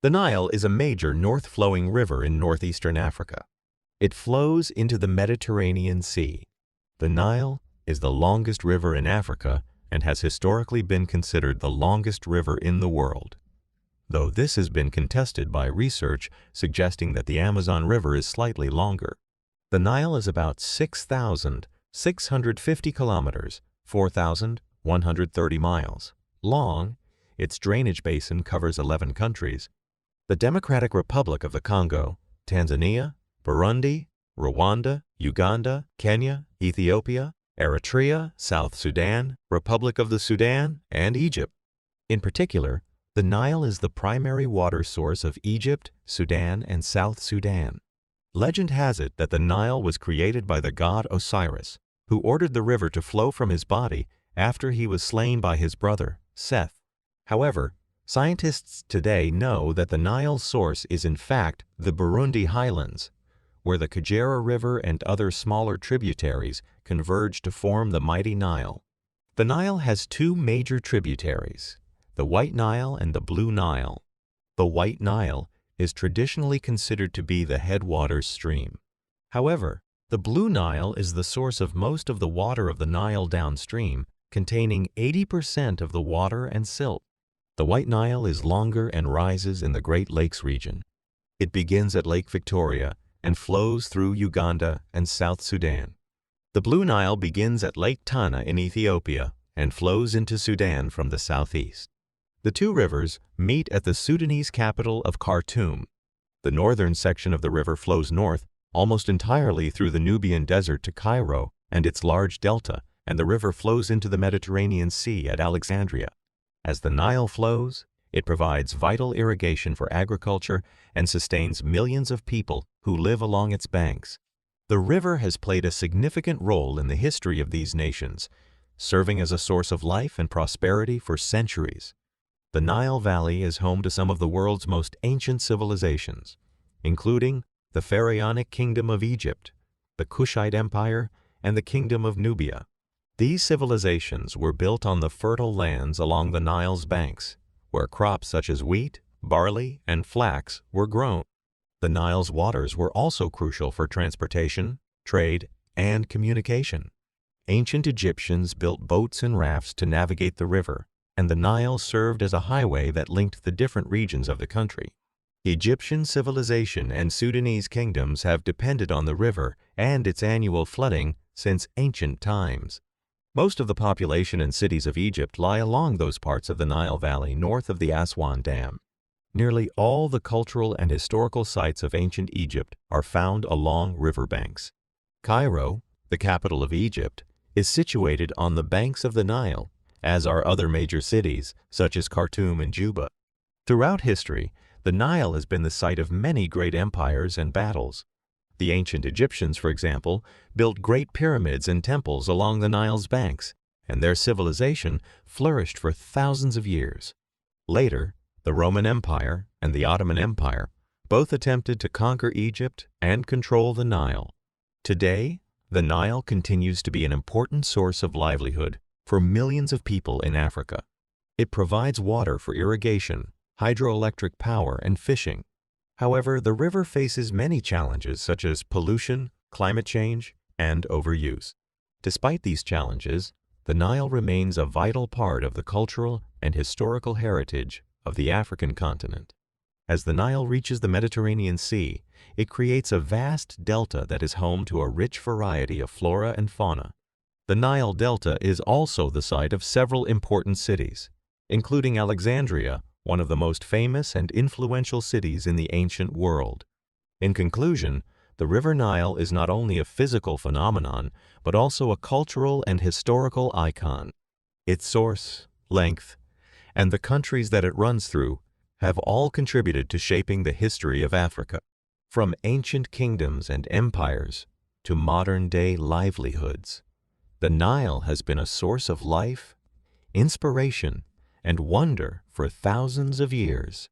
The Nile is a major north-flowing river in northeastern Africa. It flows into the Mediterranean Sea. The Nile is the longest river in Africa and has historically been considered the longest river in the world, though this has been contested by research suggesting that the Amazon River is slightly longer. The Nile is about 6,650 kilometers, 4,130 miles, long. Its drainage basin covers 11 countries: the Democratic Republic of the Congo, Tanzania, Burundi, Rwanda, Uganda, Kenya, Ethiopia, Eritrea, South Sudan, Republic of the Sudan, and Egypt. In particular, the Nile is the primary water source of Egypt, Sudan, and South Sudan. Legend has it that the Nile was created by the god Osiris, who ordered the river to flow from his body after he was slain by his brother, Seth. However, scientists today know that the Nile's source is in fact the Burundi highlands, where the Kagera River and other smaller tributaries converge to form the mighty Nile. The Nile has two major tributaries, the White Nile and the Blue Nile. The White Nile is traditionally considered to be the headwaters stream. However, the Blue Nile is the source of most of the water of the Nile downstream, containing 80% of the water and silt. The White Nile is longer and rises in the Great Lakes region. It begins at Lake Victoria and flows through Uganda and South Sudan. The Blue Nile begins at Lake Tana in Ethiopia and flows into Sudan from the southeast. The two rivers meet at the Sudanese capital of Khartoum. The northern section of the river flows north almost entirely through the Nubian Desert to Cairo and its large delta, and the river flows into the Mediterranean Sea at Alexandria. As the Nile flows, it provides vital irrigation for agriculture and sustains millions of people who live along its banks. The river has played a significant role in the history of these nations, serving as a source of life and prosperity for centuries. The Nile Valley is home to some of the world's most ancient civilizations, including the Pharaonic Kingdom of Egypt, the Kushite Empire, and the Kingdom of Nubia. These civilizations were built on the fertile lands along the Nile's banks, where crops such as wheat, barley, and flax were grown. The Nile's waters were also crucial for transportation, trade, and communication. Ancient Egyptians built boats and rafts to navigate the river, and the Nile served as a highway that linked the different regions of the country. Egyptian civilization and Sudanese kingdoms have depended on the river and its annual flooding since ancient times. Most of the population and cities of Egypt lie along those parts of the Nile Valley north of the Aswan Dam. Nearly all the cultural and historical sites of ancient Egypt are found along riverbanks. Cairo, the capital of Egypt, is situated on the banks of the Nile, as are other major cities such as Khartoum and Juba. Throughout history, the Nile has been the site of many great empires and battles. The ancient Egyptians, for example, built great pyramids and temples along the Nile's banks, and their civilization flourished for thousands of years. Later, the Roman Empire and the Ottoman Empire both attempted to conquer Egypt and control the Nile. Today, the Nile continues to be an important source of livelihood for millions of people in Africa. It provides water for irrigation, hydroelectric power, and fishing. However, the river faces many challenges such as pollution, climate change, and overuse. Despite these challenges, the Nile remains a vital part of the cultural and historical heritage of the African continent. As the Nile reaches the Mediterranean Sea, it creates a vast delta that is home to a rich variety of flora and fauna. The Nile Delta is also the site of several important cities, including Alexandria, one of the most famous and influential cities in the ancient world. In conclusion, the River Nile is not only a physical phenomenon, but also a cultural and historical icon. Its source, length, and the countries that it runs through have all contributed to shaping the history of Africa. From ancient kingdoms and empires to modern-day livelihoods, the Nile has been a source of life, inspiration, and wonder for thousands of years.